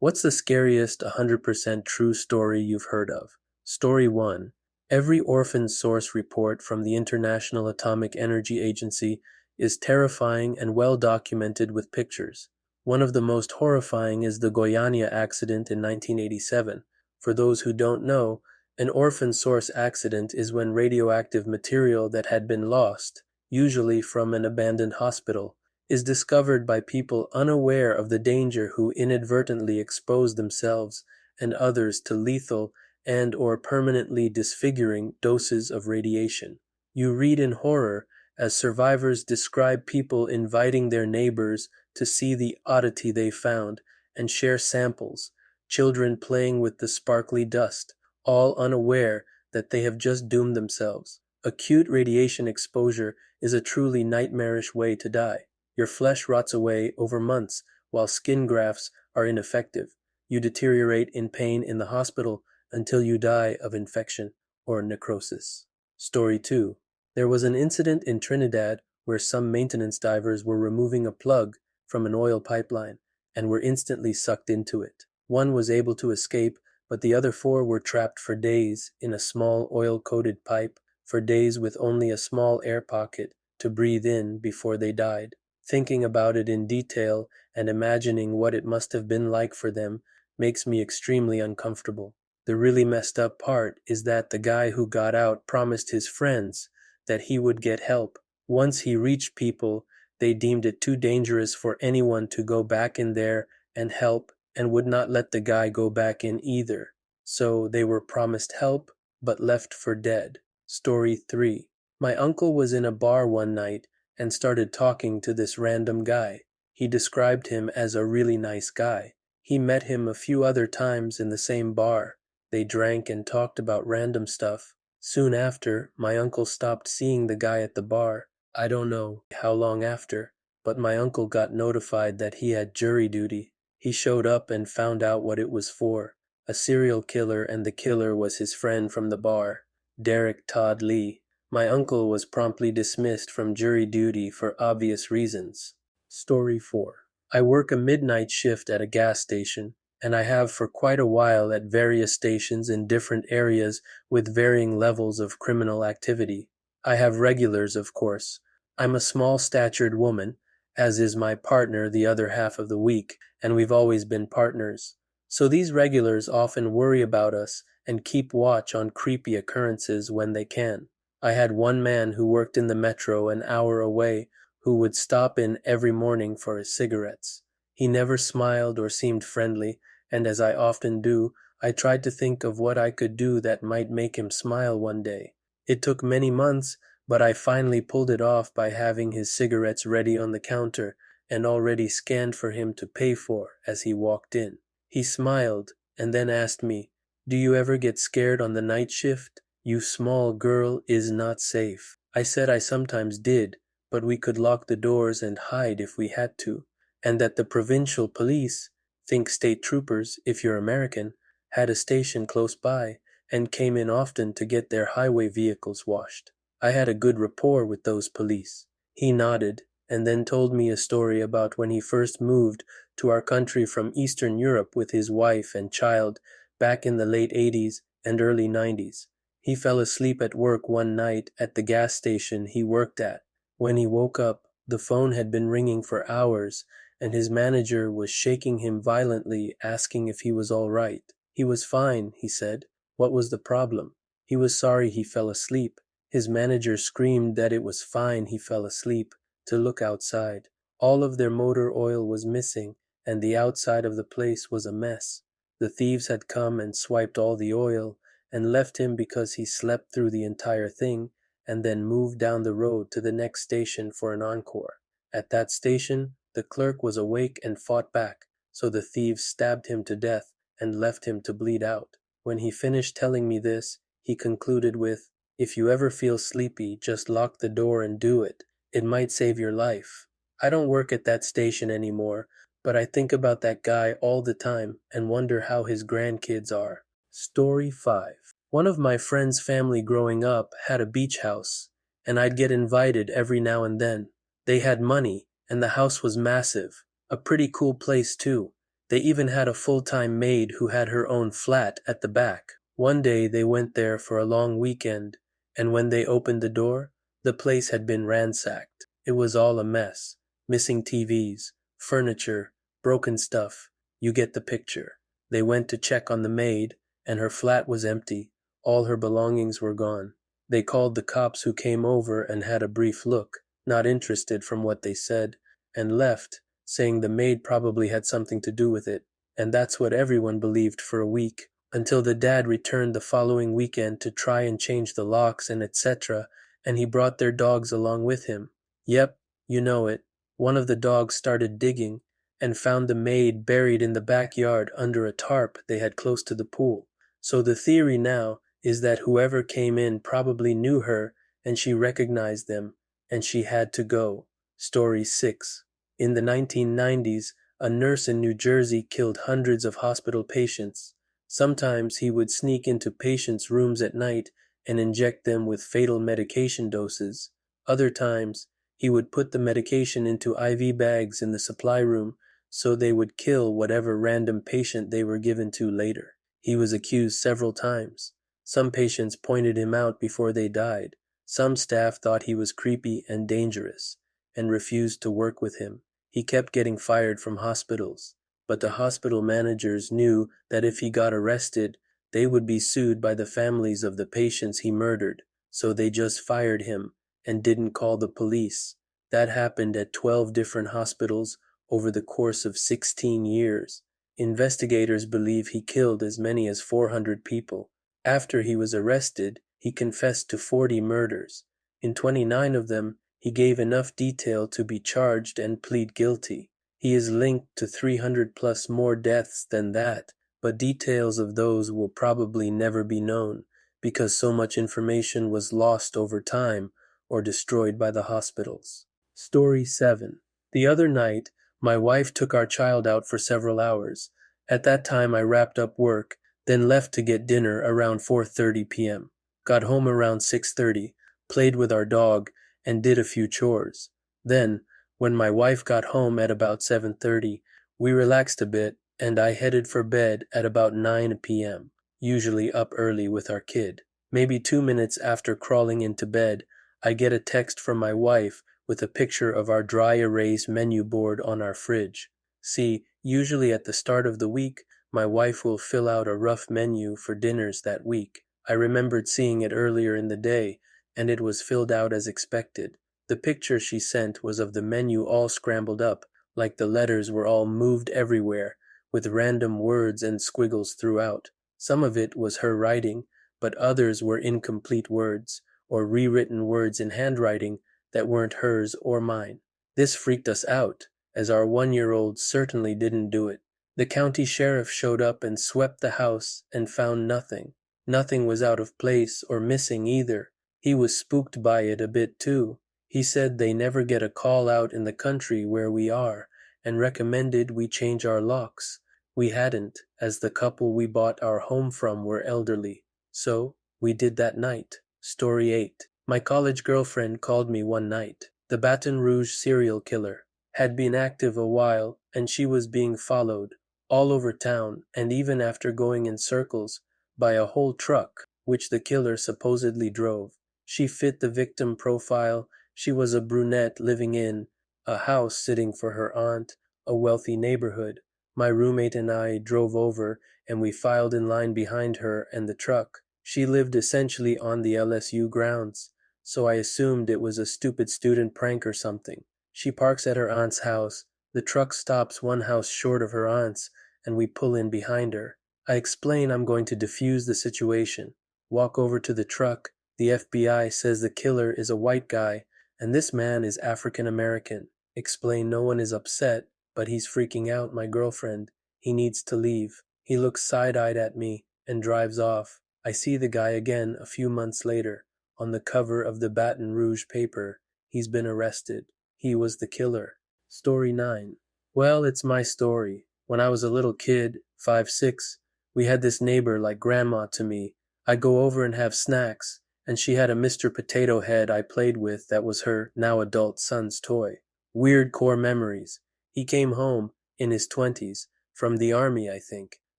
What's the scariest 100% true story you've heard of? Story 1. Every orphan source report from the International Atomic Energy Agency is terrifying and well documented with pictures. One of the most horrifying is the Goiânia accident in 1987. For those who don't know, an orphan source accident is when radioactive material that had been lost, usually from an abandoned hospital, is discovered by people unaware of the danger who inadvertently expose themselves and others to lethal and/or permanently disfiguring doses of radiation. You read in horror as survivors describe people inviting their neighbors to see the oddity they found and share samples, children playing with the sparkly dust, all unaware that they have just doomed themselves. Acute radiation exposure is a truly nightmarish way to die. Your flesh rots away over months while skin grafts are ineffective. You deteriorate in pain in the hospital until you die of infection or necrosis. Story 2. There was an incident in Trinidad where some maintenance divers were removing a plug from an oil pipeline and were instantly sucked into it. One was able to escape, but the other 4 were trapped for days in a small oil-coated pipe, for days with only a small air pocket to breathe in before they died. Thinking about it in detail and imagining what it must have been like for them makes me extremely uncomfortable. The really messed up part is that the guy who got out promised his friends that he would get help. Once he reached people, they deemed it too dangerous for anyone to go back in there and help and would not let the guy go back in either. So they were promised help but left for dead. Story 3. My uncle was in a bar one night and started talking to this random guy. He described him as a really nice guy. He met him a few other times in the same bar. They drank and talked about random stuff. Soon after, my uncle stopped seeing the guy at the bar. I don't know how long after, but my uncle got notified that he had jury duty. He showed up and found out what it was for. A serial killer, and the killer was his friend from the bar, Derek Todd Lee. My uncle was promptly dismissed from jury duty for obvious reasons. Story 4. I work a midnight shift at a gas station, and I have for quite a while at various stations in different areas with varying levels of criminal activity. I have regulars, of course. I'm a small-statured woman, as is my partner the other half of the week, and we've always been partners. So these regulars often worry about us and keep watch on creepy occurrences when they can. I had one man who worked in the metro an hour away who would stop in every morning for his cigarettes. He never smiled or seemed friendly, and as I often do, I tried to think of what I could do that might make him smile one day. It took many months, but I finally pulled it off by having his cigarettes ready on the counter and already scanned for him to pay for as he walked in. He smiled and then asked me, "Do you ever get scared on the night shift? You small girl is not safe." I said I sometimes did, but we could lock the doors and hide if we had to, and that the provincial police, think state troopers if you're American, had a station close by and came in often to get their highway vehicles washed. I had a good rapport with those police. He nodded and then told me a story about when he first moved to our country from Eastern Europe with his wife and child back in the late 80s and early 90s. He fell asleep at work one night at the gas station he worked at. When he woke up, the phone had been ringing for hours, and his manager was shaking him violently, asking if he was all right. He was fine, he said. What was the problem? He was sorry he fell asleep. His manager screamed that it was fine he fell asleep, to look outside. All of their motor oil was missing, and the outside of the place was a mess. The thieves had come and swiped all the oil, and left him because he slept through the entire thing and then moved down the road to the next station for an encore. At that station, the clerk was awake and fought back, so the thieves stabbed him to death and left him to bleed out. When he finished telling me this, he concluded with, "If you ever feel sleepy, just lock the door and do it. It might save your life." I don't work at that station anymore, but I think about that guy all the time and wonder how his grandkids are. Story 5. One of my friend's family growing up had a beach house, and I'd get invited every now and then. They had money, and the house was massive. A pretty cool place too. They even had a full-time maid who had her own flat at the back. One day they went there for a long weekend, and when they opened the door, the place had been ransacked. It was all a mess. Missing TVs, furniture, broken stuff. You get the picture. They went to check on the maid, and her flat was empty. All her belongings were gone. They called the cops who came over and had a brief look, not interested from what they said, and left, saying the maid probably had something to do with it. And that's what everyone believed for a week, until the dad returned the following weekend to try and change the locks and etc., and he brought their dogs along with him. Yep, you know it. One of the dogs started digging and found the maid buried in the backyard under a tarp they had close to the pool. So the theory now is that whoever came in probably knew her and she recognized them and she had to go. Story 6. In the 1990s, a nurse in New Jersey killed hundreds of hospital patients. Sometimes he would sneak into patients' rooms at night and inject them with fatal medication doses. Other times, he would put the medication into IV bags in the supply room so they would kill whatever random patient they were given to later. He was accused several times. Some patients pointed him out before they died. Some staff thought he was creepy and dangerous and refused to work with him. He kept getting fired from hospitals, but the hospital managers knew that if he got arrested, they would be sued by the families of the patients he murdered, so they just fired him and didn't call the police. That happened at 12 different hospitals over the course of 16 years. Investigators believe he killed as many as 400 people. After he was arrested, he confessed to 40 murders. In 29 of them, he gave enough detail to be charged and plead guilty. He is linked to 300 plus more deaths than that, but details of those will probably never be known because so much information was lost over time or destroyed by the hospitals. Story 7. The other night, my wife took our child out for several hours. At that time I wrapped up work, then left to get dinner around 4:30 p.m. Got home around 6:30, played with our dog, and did a few chores. Then, when my wife got home at about 7:30, we relaxed a bit, and I headed for bed at about 9 p.m., usually up early with our kid. Maybe 2 minutes after crawling into bed, I get a text from my wife with a picture of our dry erase menu board on our fridge. See, usually at the start of the week, my wife will fill out a rough menu for dinners that week. I remembered seeing it earlier in the day, and it was filled out as expected. The picture she sent was of the menu all scrambled up, like the letters were all moved everywhere, with random words and squiggles throughout. Some of it was her writing, but others were incomplete words, or rewritten words in handwriting that weren't hers or mine. This freaked us out, as our 1-year-old certainly didn't do it. The county sheriff showed up and swept the house and found nothing. Nothing was out of place or missing either. He was spooked by it a bit too. He said they never get a call out in the country where we are and recommended we change our locks. We hadn't, as the couple we bought our home from were elderly. So, we did that night. Story 8. My college girlfriend called me one night. The Baton Rouge serial killer had been active a while, and she was being followed all over town and even after going in circles by a whole truck which the killer supposedly drove. She fit the victim profile. She was a brunette living in a house sitting for her aunt, a wealthy neighborhood. My roommate and I drove over and we filed in line behind her and the truck. She lived essentially on the LSU grounds, so I assumed it was a stupid student prank or something. She parks at her aunt's house. The truck stops one house short of her aunt's, and we pull in behind her. I explain I'm going to defuse the situation. Walk over to the truck. The FBI says the killer is a white guy, and this man is African American. Explain no one is upset, but he's freaking out my girlfriend. He needs to leave. He looks side-eyed at me and drives off. I see the guy again a few months later. On the cover of the Baton Rouge paper, he's been arrested. He was the killer. Story 9. Well, it's my story. When I was a little kid, 5, 6, we had this neighbor like grandma to me. I'd go over and have snacks, and she had a Mr. Potato Head I played with that was her now adult son's toy. Weird core memories. He came home, in his 20s, From the army, I think.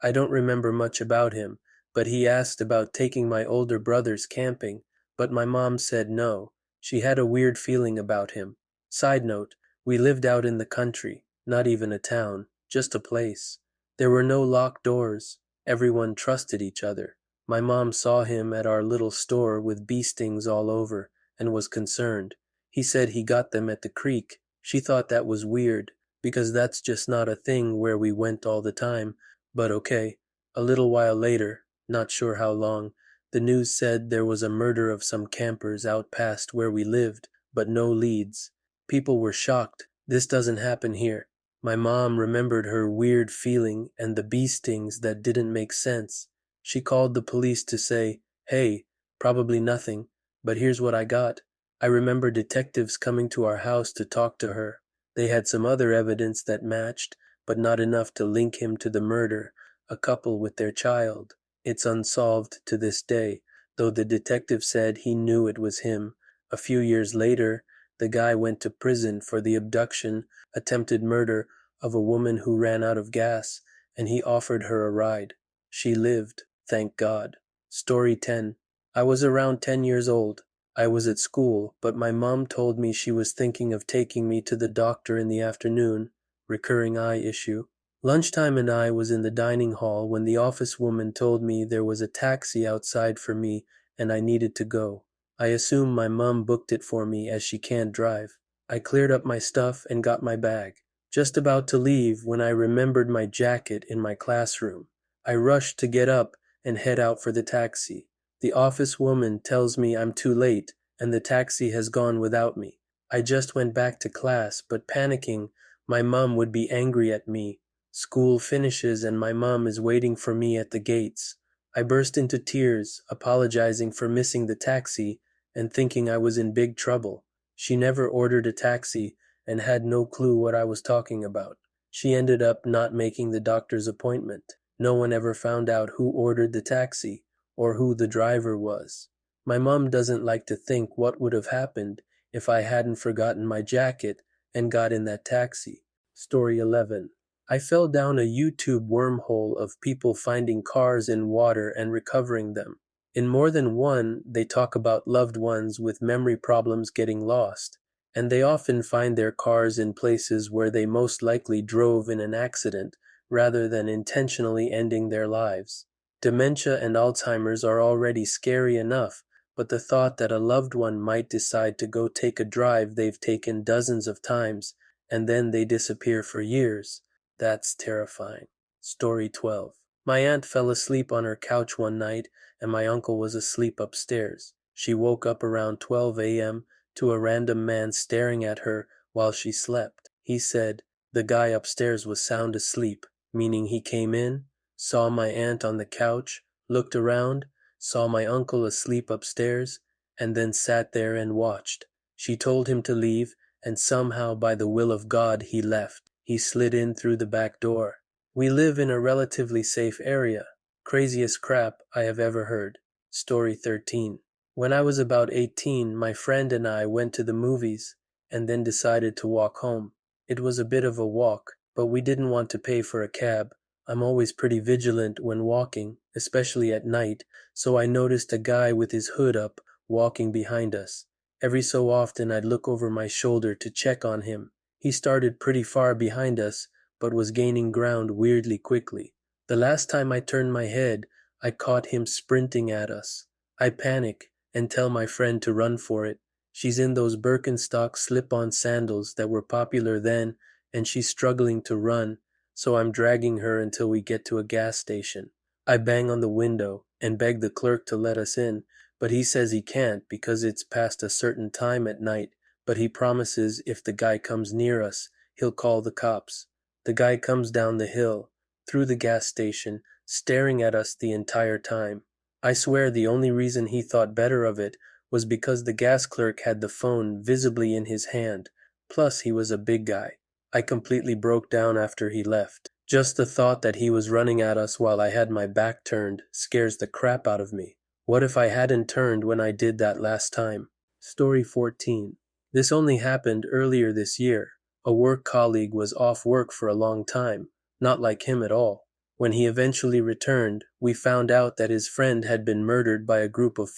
I don't remember much about him, but he asked about taking my older brothers camping, but my mom said no. She had a weird feeling about him. Side note, we lived out in the country, not even a town, just a place. There were no locked doors. Everyone trusted each other. My mom saw him at our little store with bee stings all over and was concerned. He said he got them at the creek. She thought that was weird, because that's just not a thing where we went all the time, but okay. A little while later, not sure how long, the news said there was a murder of some campers out past where we lived, but no leads. People were shocked. This doesn't happen here. My mom remembered her weird feeling and the bee stings that didn't make sense. She called the police to say, "Hey, probably nothing, but here's what I got." I remember detectives coming to our house to talk to her. They had some other evidence that matched, but not enough to link him to the murder, a couple with their child. It's unsolved to this day, though the detective said he knew it was him. A few years later, the guy went to prison for the abduction, attempted murder of a woman who ran out of gas, and he offered her a ride. She lived, thank God. Story 10. I was around 10 years old. I was at school, but my mom told me she was thinking of taking me to the doctor in the afternoon, recurring eye issue. Lunchtime and I was in the dining hall when the office woman told me there was a taxi outside for me and I needed to go. I assume my mom booked it for me as she can't drive. I cleared up my stuff and got my bag. Just about to leave when I remembered my jacket in my classroom. I rushed to get up and head out for the taxi. The office woman tells me I'm too late and the taxi has gone without me. I just went back to class, but panicking, my mom would be angry at me. School finishes and my mom is waiting for me at the gates. I burst into tears, apologizing for missing the taxi and thinking I was in big trouble. She never ordered a taxi and had no clue what I was talking about. She ended up not making the doctor's appointment. No one ever found out who ordered the taxi or who the driver was. My mom doesn't like to think what would have happened if I hadn't forgotten my jacket and got in that taxi. Story 11. I fell down a YouTube wormhole of people finding cars in water and recovering them. In more than one, they talk about loved ones with memory problems getting lost, and they often find their cars in places where they most likely drove in an accident rather than intentionally ending their lives. Dementia and Alzheimer's are already scary enough, but the thought that a loved one might decide to go take a drive they've taken dozens of times and then they disappear for years, that's terrifying. Story 12. My aunt fell asleep on her couch one night and my uncle was asleep upstairs. She woke up around 12 a.m. to a random man staring at her while she slept. He said the guy upstairs was sound asleep, meaning he came in, saw my aunt on the couch, looked around, saw my uncle asleep upstairs, and then sat there and watched. She told him to leave, and somehow by the will of God he left. He slid in through the back door. We live in a relatively safe area. Craziest crap I have ever heard. Story 13. When I was about 18, my friend and I went to the movies and then decided to walk home. It was a bit of a walk, but we didn't want to pay for a cab. I'm always pretty vigilant when walking, especially at night, so I noticed a guy with his hood up walking behind us. Every so often I'd look over my shoulder to check on him. He started pretty far behind us, but was gaining ground weirdly quickly. The last time I turned my head, I caught him sprinting at us. I panic and tell my friend to run for it. She's in those Birkenstock slip-on sandals that were popular then, and she's struggling to run, so I'm dragging her until we get to a gas station. I bang on the window and beg the clerk to let us in, but he says he can't because it's past a certain time at night, but he promises if the guy comes near us, he'll call the cops. The guy comes down the hill, through the gas station, staring at us the entire time. I swear the only reason he thought better of it was because the gas clerk had the phone visibly in his hand, plus he was a big guy. I completely broke down after he left. Just the thought that he was running at us while I had my back turned scares the crap out of me. What if I hadn't turned when I did that last time? Story 14. This only happened earlier this year. A work colleague was off work for a long time. not like him at all. When he eventually returned, we found out that his friend had been murdered by a group of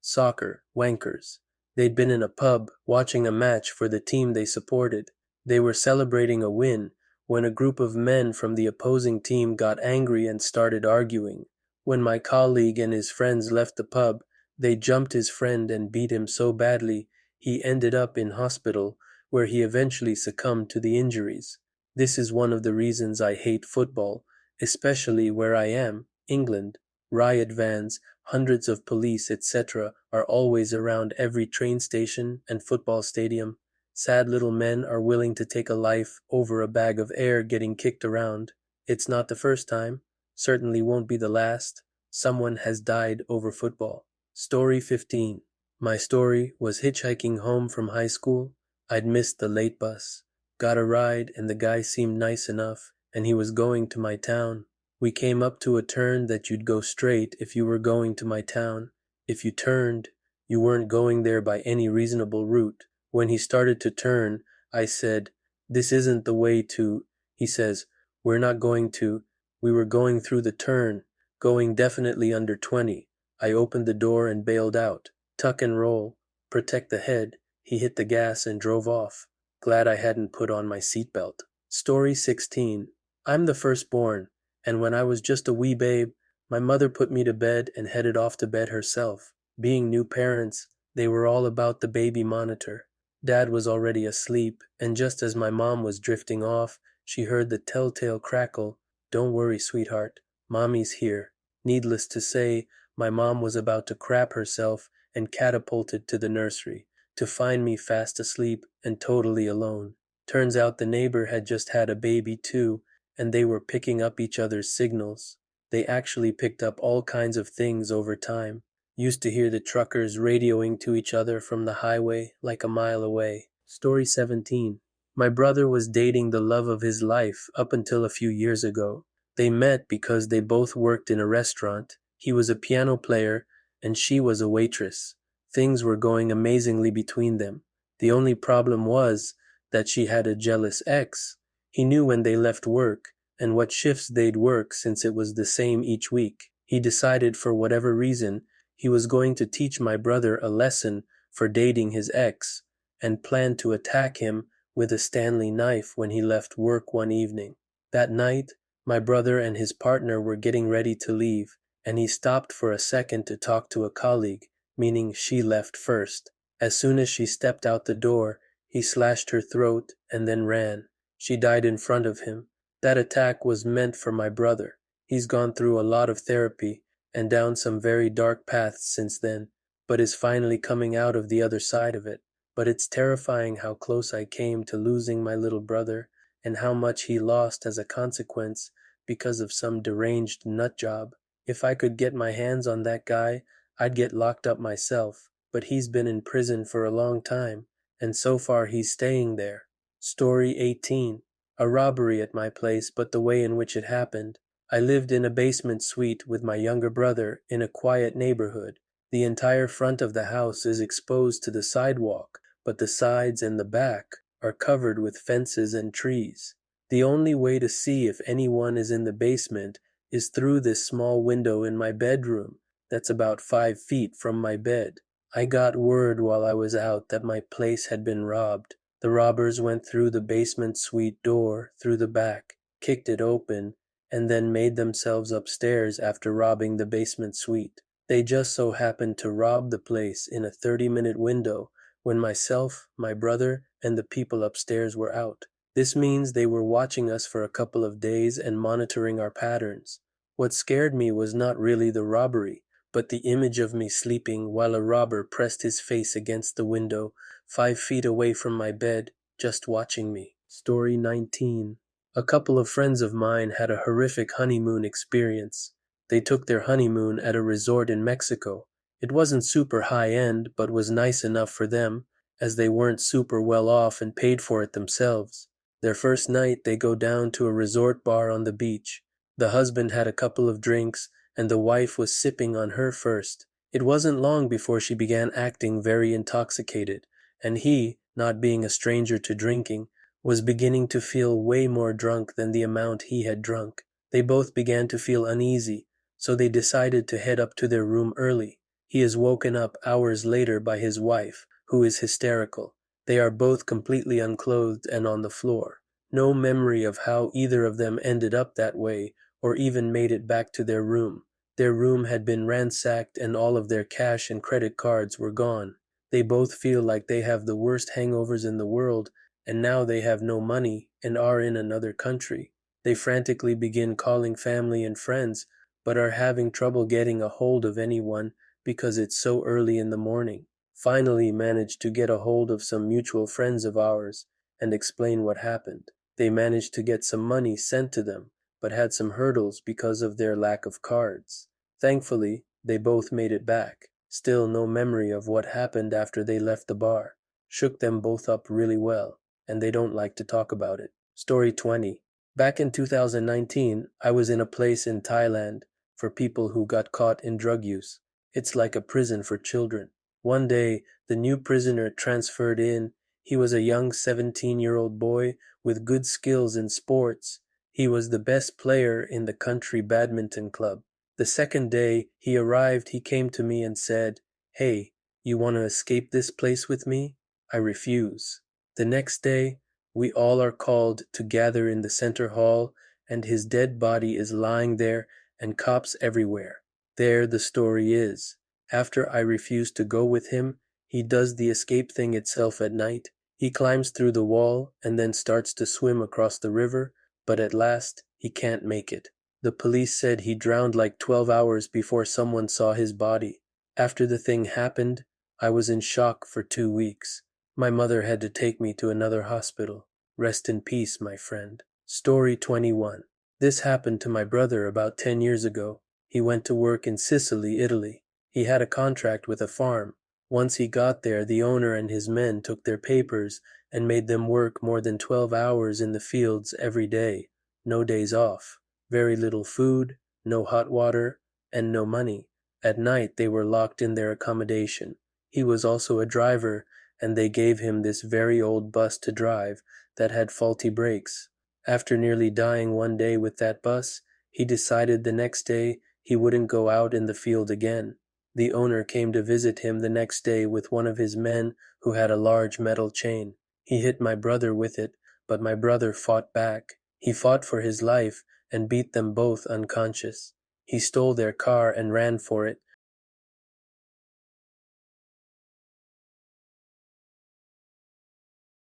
soccer wankers. They'd been in a pub watching a match for the team they supported. They were celebrating a win when a group of men from the opposing team got angry and started arguing. When my colleague and his friends left the pub, they jumped his friend and beat him so badly he ended up in hospital, where he eventually succumbed to the injuries. This is one of the reasons I hate football, especially where I am, England. Riot vans, hundreds of police, etc. are always around every train station and football stadium. Sad little men are willing to take a life over a bag of air getting kicked around. It's not the first time, certainly won't be the last. Someone has died over football. Story 15. My story was hitchhiking home from high school. I'd missed the late bus. Got a ride and the guy seemed nice enough, and he was going to my town. We came up to a turn that you'd go straight if you were going to my town. If you turned, you weren't going there by any reasonable route. When he started to turn, I said, "This isn't the way to." He says, "We're not going to." We were going through the turn, going definitely under 20. I opened the door and bailed out. Tuck and roll, protect the head. He hit the gas and drove off. Glad I hadn't put on my seatbelt. Story 16. I'm the firstborn, and when I was just a wee babe, my mother put me to bed and headed off to bed herself. Being new parents, they were all about the baby monitor. Dad was already asleep, and just as my mom was drifting off, she heard the telltale crackle. "Don't worry, sweetheart. Mommy's here." Needless to say, my mom was about to crap herself and catapulted to the nursery, to find me fast asleep and totally alone. Turns out the neighbor had just had a baby too, and they were picking up each other's signals. They actually picked up all kinds of things over time. Used to hear the truckers radioing to each other from the highway like a mile away. Story 17. My brother was dating the love of his life up until a few years ago. They met because they both worked in a restaurant. He was a piano player and she was a waitress. Things were going amazingly between them. The only problem was that she had a jealous ex. He knew when they left work and what shifts they'd work since it was the same each week. He decided for whatever reason he was going to teach my brother a lesson for dating his ex and planned to attack him with a Stanley knife when he left work one evening. That night, my brother and his partner were getting ready to leave, and he stopped for a second to talk to a colleague, meaning she left first. As soon as she stepped out the door, he slashed her throat and then ran. She died in front of him. That attack was meant for my brother. He's gone through a lot of therapy and down some very dark paths since then, but is finally coming out of the other side of it. But it's terrifying how close I came to losing my little brother and how much he lost as a consequence because of some deranged nut job. If I could get my hands on that guy, I'd get locked up myself, but he's been in prison for a long time, and so far he's staying there. Story 18. A robbery at my place, but the way in which it happened. I lived in a basement suite with my younger brother in a quiet neighborhood. The entire front of the house is exposed to the sidewalk, but the sides and the back are covered with fences and trees. The only way to see if anyone is in the basement is through this small window in my bedroom that's about 5 feet from my bed. I got word while I was out that my place had been robbed. The robbers went through the basement suite door through the back, kicked it open, and then made themselves upstairs after robbing the basement suite. They just so happened to rob the place in a 30-minute window when myself, my brother, and the people upstairs were out. This means they were watching us for a couple of days and monitoring our patterns. What scared me was not really the robbery, but the image of me sleeping while a robber pressed his face against the window 5 feet away from my bed, just watching me. Story 19. A couple of friends of mine had a horrific honeymoon experience. They took their honeymoon at a resort in Mexico. It wasn't super high-end, but was nice enough for them, as they weren't super well off and paid for it themselves. Their first night, they go down to a resort bar on the beach. The husband had a couple of drinks, and the wife was sipping on her first. It wasn't long before she began acting very intoxicated, and he, not being a stranger to drinking, was beginning to feel way more drunk than the amount he had drunk. They both began to feel uneasy, so they decided to head up to their room early. He is woken up hours later by his wife, who is hysterical. They are both completely unclothed and on the floor. No memory of how either of them ended up that way or even made it back to their room. Their room had been ransacked and all of their cash and credit cards were gone. They both feel like they have the worst hangovers in the world, and now they have no money and are in another country. They frantically begin calling family and friends, but are having trouble getting a hold of anyone because it's so early in the morning. Finally managed to get a hold of some mutual friends of ours and explain what happened. They managed to get some money sent to them, but had some hurdles because of their lack of cards. Thankfully, they both made it back. Still no memory of what happened after they left the bar. Shook them both up really well, and they don't like to talk about it. Story 20. Back in 2019, I was in a place in Thailand for people who got caught in drug use. It's like a prison for children. One day, the new prisoner transferred in. He was a young 17-year-old boy with good skills in sports. He was the best player in the country badminton club. The second day he arrived, he came to me and said, "Hey, you want to escape this place with me?" I refuse. The next day, we all are called to gather in the center hall, and his dead body is lying there and cops everywhere. There the story is. After I refuse to go with him, he does the escape thing itself at night. He climbs through the wall and then starts to swim across the river, but at last he can't make it. The police said he drowned like 12 hours before someone saw his body. After the thing happened, I was in shock for 2 weeks. My mother had to take me to another hospital. Rest in peace, my friend. Story 21. This happened to my brother about 10 years ago. He went to work in Sicily, Italy. He had a contract with a farm. Once he got there, the owner and his men took their papers and made them work more than 12 hours in the fields every day. No days off. Very little food, no hot water, and no money. At night they were locked in their accommodation. He was also a driver, and they gave him this very old bus to drive that had faulty brakes. After nearly dying one day with that bus, he decided the next day he wouldn't go out in the field again. The owner came to visit him the next day with one of his men who had a large metal chain. He hit my brother with it, but my brother fought back. He fought for his life and beat them both unconscious. He stole their car and ran for it,